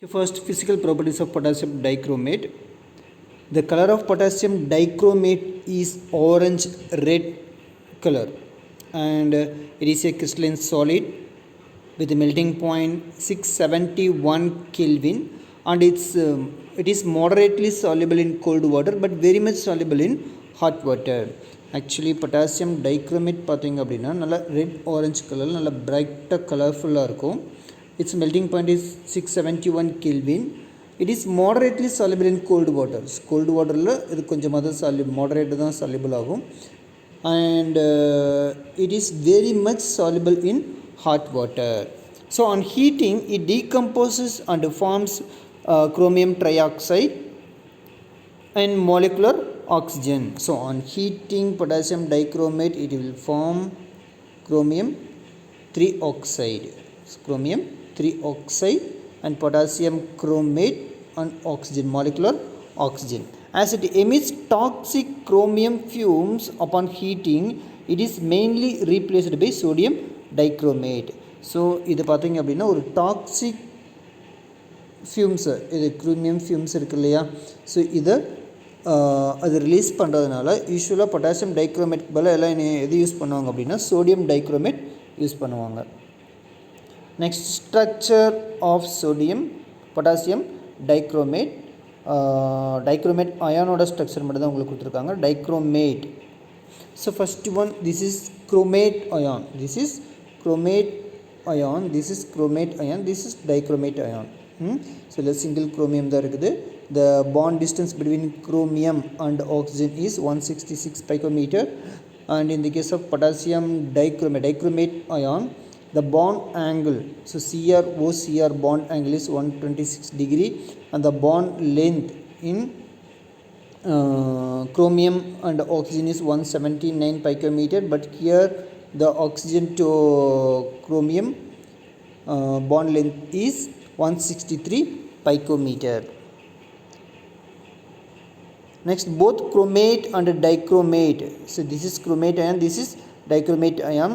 The first physical properties of potassium dichromate. The color of potassium dichromate is orange red color, and it is a crystalline solid with a melting point 671 Kelvin, and it is moderately soluble in cold water but very much soluble in hot water. Actually potassium dichromate பார்த்தீங்க அப்படின்னா நல்ல red orange colour நல்ல பிரைட்டாக கலர்ஃபுல்லாக இருக்கும். Its melting point is 671 Kelvin. It is moderately soluble in cold water. Cold water la idu konjamaada soluble, moderate தான் soluble ஆகும். And it is very much soluble in hot water. So on heating it decomposes and forms chromium trioxide and molecular oxygen. So on heating potassium dichromate it will form chromium 3 oxide. Chromium 3 oxide and potassium chromate and oxygen, molecular oxygen. As it emits toxic chromium fumes upon heating, it is mainly replaced by sodium dichromate. So இது பார்த்தீங்க அப்படின்னா ஒரு toxic ஃபியூம்ஸு, இது chromium fumes இருக்கு இல்லையா, so இதை அது release பண்ணுறதுனால யூஸ்வலாக பொட்டாசியம் டைக்ரோமேட் பதில் எல்லாம் எது யூஸ் பண்ணுவாங்க அப்படின்னா சோடியம் டைக்ரோமேட் யூஸ் பண்ணுவாங்க. Next, structure of sodium potassium dichromate. Dichromate ion structure மட்டும் தான் உங்களுக்கு கொடுத்துருக்காங்க. Dichromate. So first one, this is chromate ion. This is chromate ion. This is chromate ion. This is dichromate ion. So the single chromium தான் இருக்குது. The bond distance between chromium and oxygen is 166 picometer. And in the case of potassium dichromate ion, the bond angle, so CR bond angle is 126 degree, and the bond length in chromium and oxygen is 179 picometer, but here the oxygen to chromium bond length is 163 picometer. Next, both chromate and dichromate, so this is chromate ion, this is dichromate ion.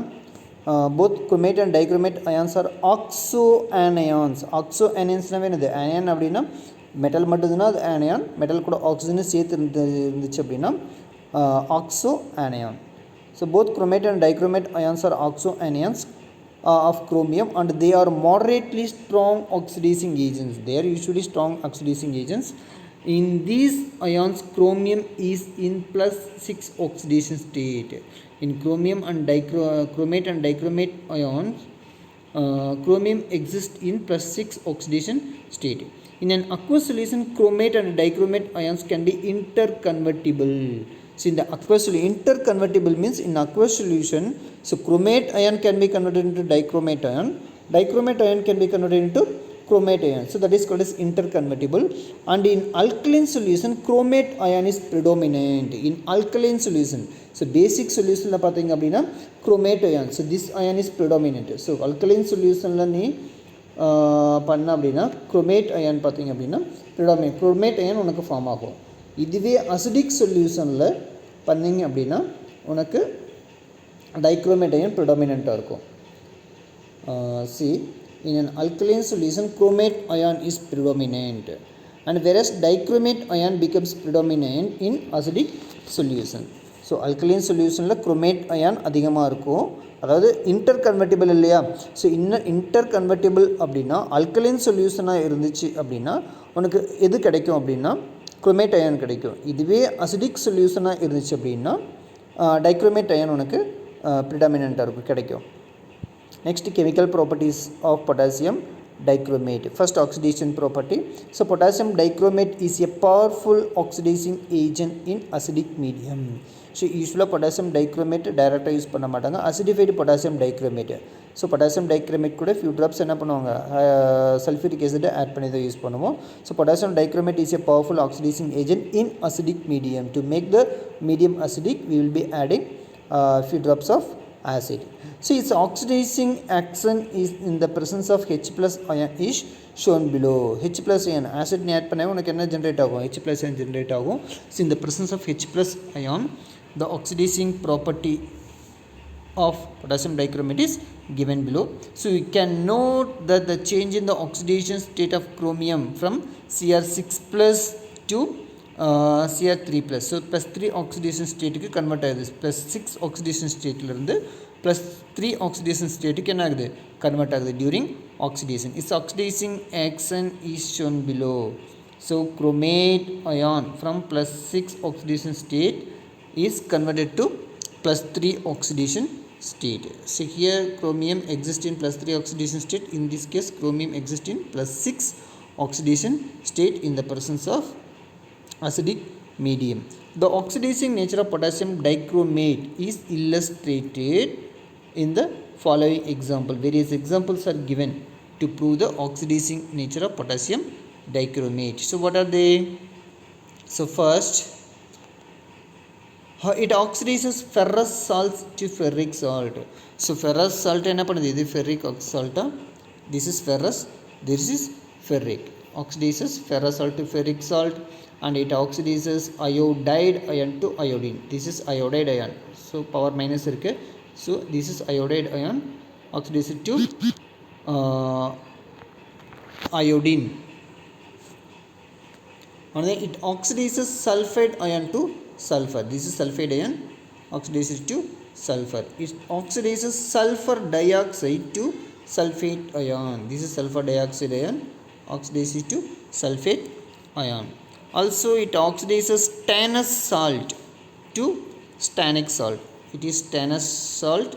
Both chromate and dichromate ions are oxoanions. Oxoanions என்னது anion அப்படின்னா metal மட்டும்தான் அது anion, metal கூட oxygen சேர்த்து இருந்துச்சு அப்படின்னா oxoanion. So both chromate and dichromate ions are oxoanions of chromium, and they are moderately strong oxidizing agents. They are usually strong oxidizing agents. In these ions chromium is in +6 oxidation state. In chromium and chromate and dichromate ions, chromium exists in +6 oxidation state. In an aqueous solution, chromate and dichromate ions can be interconvertible. So in the aqueous solution, interconvertible means in aqueous solution, so chromate ion can be converted into dichromate ion, dichromate ion can be converted into chromate ion, so that is called as interconvertible. And in alkaline solution chromate ion is predominant. In alkaline solution, so basic solution la பார்த்தீங்க அப்படின்னா chromate ion, so this ion is predominant. So alkaline solution la நீ பண்ண அப்படின்னா chromate ion பார்த்தீங்க அப்படின்னா predominant, chromate ion உனக்கு form ஆகும். இதுவே அசிடிக் சொல்யூஷனில் பண்ணிங்க அப்படின்னா உனக்கு டைக்ரோமேட் அயன் ப்ரிடாமினண்ட்டாக இருக்கும். See, in an alkaline solution chromate ion is predominant, and whereas dichromate ion becomes predominant in acidic solution. So alkaline solutionல chromate ion அதிகமாக இருக்கும், அதாவது இன்டர்கன்வெர்ட்டிபிள் இல்லையா. ஸோ இன்னும் இன்டர்கன்வெர்ட்டிபிள் அப்படின்னா அல்கலைன் சொல்யூஷனாக இருந்துச்சு அப்படின்னா உனக்கு எது கிடைக்கும் அப்படின்னா குரோமேட் அயன் கிடைக்கும். இதுவே அசிடிக் சொல்யூஷனாக இருந்துச்சு அப்படின்னா டைக்ரோமேட் அயன் உனக்கு ப்ரிடாமினண்ட்டாக இருக்கும் கிடைக்கும். Next, chemical properties of potassium dichromate. First, oxidation property. So potassium dichromate is a powerful oxidizing agent in acidic medium. So usually potassium dichromate direct use பண்ண மாட்டாங்க, acidified potassium dichromate. So potassium dichromate கூட few drops என்ன பண்ணுவாங்க sulfuric acid add பண்ணி தான் use பண்ணுவோம். So potassium dichromate is a powerful oxidizing agent in acidic medium. To make the medium acidic we will be adding few drops of acid. So its oxidizing action is in the presence of H plus ion is shown below. H plus ion acid நீ add பண்ணா உனக்கு என்ன generate ஆகும், H plus ion generate ஆகும். So in the presence of H plus ion the oxidizing property of potassium dichromate is given below. So you can note that the change in the oxidation state of chromium from Cr6 plus to Cr3 plus. So plus 3 oxidation state க்கு convert ஆகுது. plus 6 oxidation state இருந்து plus 3 oxidation state க்கு என்ன ஆகுது convert ஆகுது during oxidation. Its oxidizing action is shown below. So chromate ion from plus 6 oxidation state is converted to plus 3 oxidation state. So here chromium exists in plus 3 oxidation state. In this case chromium exists in plus 6 oxidation state in the presence of acidic medium. The oxidizing nature of potassium dichromate is illustrated in the following example. Various examples are given to prove the oxidizing nature of potassium dichromate. So what are they? So first, it oxidizes ferrous salts to ferric salt. So ferrous salt என்ன பண்ணுது இது ferric salt. This is ferrous, this is ferric. Oxidizes ferrous salt to ferric salt, and it oxidizes iodide ion to iodine. This is iodide ion. So power minus இருக்கு. So this is iodide ion oxidizes to iodine. And then it oxidizes sulfide ion to sulfur. This is sulfide ion oxidizes to sulfur. It oxidizes sulfur dioxide to sulfate ion. This is sulfur dioxide ion oxidizes to sulfate ion. Also it oxidizes stannous salt to stannic salt. It is stannous salt.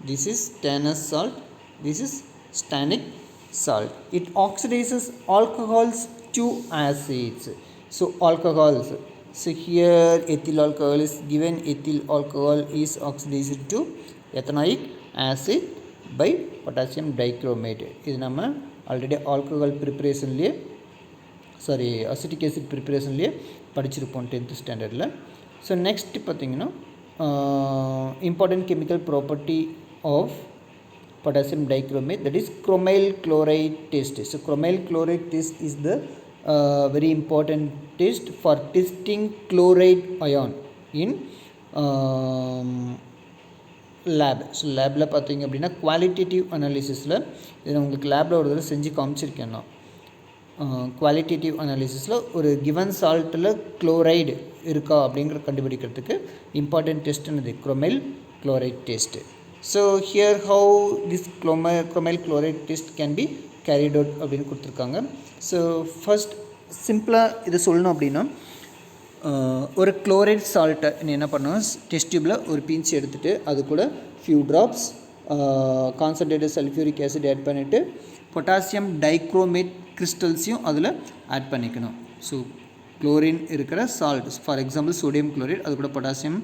This is stannous salt. This is stannic salt. It oxidizes alcohols to acids. So alcohols. So here ethyl alcohol is given. Ethyl alcohol is oxidized to ethanoic acid by potassium dichromate. இது நம்ம already alcohol ப்ரிப்பரேஷன்லேயே acetic acid ப்ரிப்பரேஷன்லேயே படிச்சிருப்போம் 10th ஸ்டாண்டர்டில். So next பார்த்திங்கன்னா important chemical property of potassium dichromate, that is chromyl chloride test. So chromyl chloride test is the very important test for testing chloride ion in lab. So லேபில் பார்த்தீங்க அப்படின்னா qualitative அனாலிசிஸில் இதை உங்களுக்கு லேபில் ஒரு தடவை செஞ்சு காமிச்சிருக்கேன் நான். குவாலிட்டேட்டிவ் அனாலிசிஸில் ஒரு கிவன் சால்ட்டில் குளோரைடு இருக்கா அப்படிங்கிற கண்டுபிடிக்கிறதுக்கு இம்பார்ட்டன்ட் டெஸ்ட் என்னது chromyl chloride test. So here how this chromyl chloride test can be carried out அப்படின்னு கொடுத்துருக்காங்க. ஸோ ஃபர்ஸ்ட் சிம்பிளாக இதை சொல்லணும் அப்படின்னா ஒரு குளோரைட் சால்ட்டை நீ என்ன பண்ணுவோம் டெஸ்ட் டியூப்பில் ஒரு பிஞ்ச் எடுத்துகிட்டு அது கூட few drops concentrated sulphuric acid add பண்ணிவிட்டு பொட்டாசியம் டைக்ரோமேட் கிறிஸ்டல்ஸையும் அதில் ஆட் பண்ணிக்கணும். ஸோ குளோரின் இருக்கிற salt, for example sodium chloride, அது கூட பொட்டாசியம்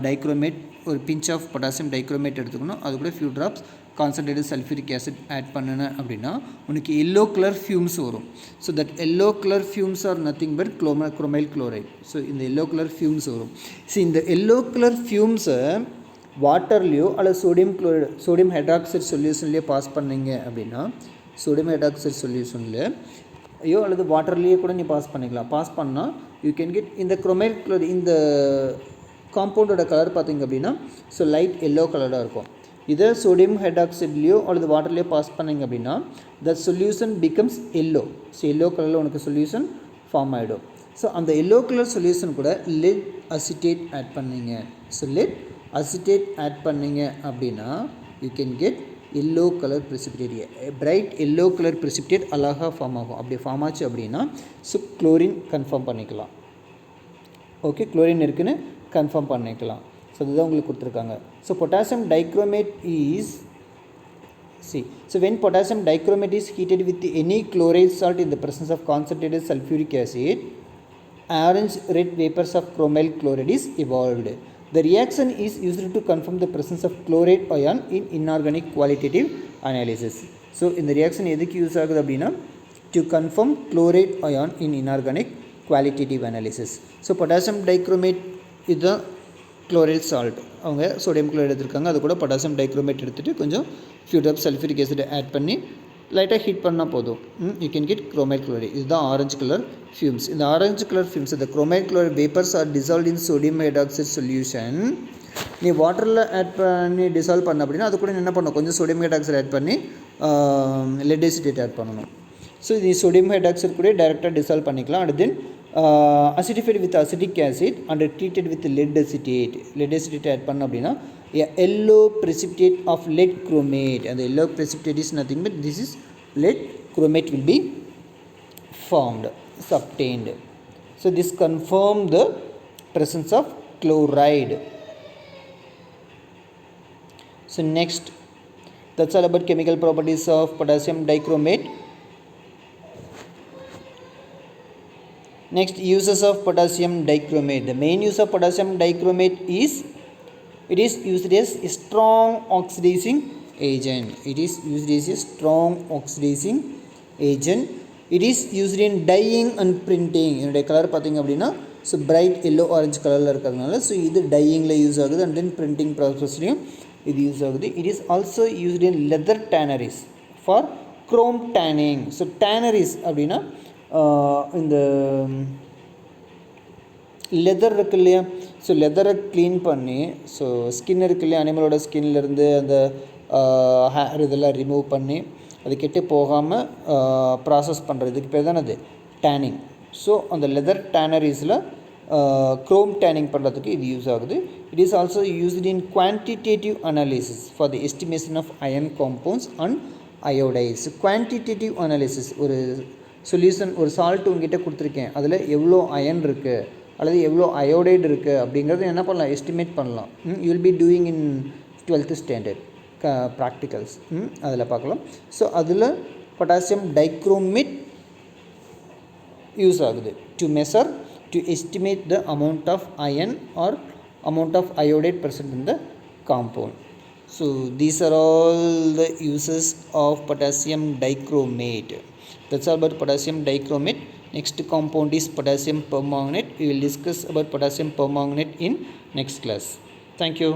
டைக்ரோமேட் ஒரு பிஞ்ச் ஆஃப் பொட்டாசியம் டைக்ரோமேட் எடுத்துக்கணும். அது கூட few drops concentrated sulphuric acid add பண்ணினேன் அப்படின்னா உனக்கு எல்லோ கலர் ஃபியூம்ஸ் வரும். So that yellow colour fumes are nothing but chromyl chloride. So இந்த எல்லோ கலர் ஃபியூம்ஸ் வரும். ஸோ இந்த எல்லோ கலர் ஃபியூம்ஸை வாட்டர்லேயோ அல்லது சோடியம் ஹைட்ராக்சைடு சொல்யூஷன்லேயோ பாஸ் பண்ணிங்க அப்படின்னா சோடியம் ஹைட்ராக்சைடு சொல்யூஷன்லையோ அல்லது வாட்டர்லேயே கூட நீ பாஸ் பண்ணிக்கலாம். பாஸ் பண்ணால் யூ கேன் கெட் இந்த chromyl chloride இந்த காம்பவுண்டோட கலர் பார்த்திங்க அப்படின்னா ஸோ லைட் எல்லோ கலராக இருக்கும். இதை சோடியம் ஹைட்ராக்சைட்லேயோ அல்லது வாட்டர்லேயோ பாஸ் பண்ணிங்க அப்படின்னா the solution becomes yellow. So yellow கலரில் உனக்கு சொல்யூஷன் ஃபார்ம் ஆகிடும். ஸோ அந்த எல்லோ கலர் சொல்யூஷன் கூட லெட் அசிட்டேட் ஆட் பண்ணிங்க. ஸோ லெட் அசிட்டேட் ஆட் பண்ணிங்க அப்படின்னா you can get yellow colour precipitate. Bright yellow colour precipitate அழகாக ஃபார்ம் ஆகும். அப்படி ஃபார்ம் ஆச்சு அப்படின்னா ஸோ குளோரின் கன்ஃபார்ம் பண்ணிக்கலாம். ஓகே, குளோரின் இருக்குன்னு கன்ஃபார்ம் பண்ணிக்கலாம். ஸோ இதுதான் உங்களுக்கு கொடுத்துருக்காங்க. So potassium dichromate is so when potassium dichromate is heated with any chloride salt in the presence of concentrated sulfuric acid, orange red vapors of chromyl chloride is evolved. The reaction is used to confirm the presence of chloride ion in inorganic qualitative analysis. So இந்த reaction எதுக்கு use ஆகுது அப்படின்னா to confirm chloride ion in inorganic qualitative analysis. So potassium dichromate இதுதான் chloride salt. அவங்க sodium chloride எடுத்துருக்காங்க, அது கூட potassium dichromate எடுத்துகிட்டு கொஞ்சம் few drops sulphuric acid add பண்ணி லைட்டாக ஹீட் பண்ணால் போதும். You can get chromyl chloride. இதுதான் ஆரஞ்சு கலர் ஃபியூம்ஸ். இந்த ஆரஞ்சு கலர் ஃபியூம்ஸ் இந்த chromyl chloride vapours are dissolved in sodium hydroxide solution நீ வாட்டரில் ஆட் பண்ணி டிசால்வ் பண்ண அப்படின்னா அது கூட என்ன பண்ணணும், கொஞ்சம் சோடியம் ஹைட்ராக்சைடு ஆட் பண்ணி லெட் அசிட்டேட் ஆட் பண்ணணும். ஸோ இது சோடியம் ஹைட்ராக்சைடு கூட டைரெக்டாக டிசால்வ் பண்ணிக்கலாம். And then acidified with acetic acid and treated with lead acetate add பண்ண அப்படின்னா yellow precipitate of lead chromate, and the yellow precipitate is nothing but this is lead chromate will be formed, is obtained. So this confirm the presence of chloride. So next, that's all about chemical properties of potassium dichromate. Next, uses of potassium dichromate. The main use of potassium dichromate is it is used as a strong oxidizing agent. It is used as a strong oxidizing agent. It is used in dyeing and printing. இதோட colour பார்த்தீங்க அப்படின்னா so bright yellow orange கலரில் இருக்கிறதுனால so இது டையிங்கில் use ஆகுது and then printing ப்ராசஸ்லையும் இது யூஸ் ஆகுது. It is also used in leather tanneries for chrome tanning. So tanneries அப்படின்னா இந்த லெதர் இருக்கு இல்லையா, ஸோ லெதரை க்ளீன் பண்ணி ஸோ ஸ்கின் இருக்கு இல்லையா, அனிமலோட ஸ்கின்லேருந்து அந்த ஹேர் இதெல்லாம் ரிமூவ் பண்ணி அது கெட்டு போகாமல் ப்ராசஸ் பண்ணுறதுக்கு பேர் தான் அது டேனிங். ஸோ அந்த லெதர் டேனரிஸில் குரோம் டேனிங் பண்ணுறதுக்கு இது யூஸ் ஆகுது. It is also used in quantitative analysis for the estimation of iron compounds and iodides. Quantitative analysis, ஒரு சொல்யூஷன் ஒரு சால்ட் உங்ககிட்ட கொடுத்துருக்கேன், அதில் எவ்வளோ அயன் இருக்குது அல்லது எவ்வளோ அயோடைடு இருக்குது அப்படிங்கிறது என்ன பண்ணலாம், எஸ்டிமேட் பண்ணலாம். You will be doing in 12th standard practicals, அதில் பார்க்கலாம். ஸோ அதில் பொட்டாசியம் டைக்ரோமேட் யூஸ் ஆகுது to measure, to estimate the amount of iron or amount of iodide present in the compound. So these are all the uses of potassium dichromate. That's all about potassium dichromate. Next compound is potassium permanganate. We will discuss about potassium permanganate in next class. Thank you.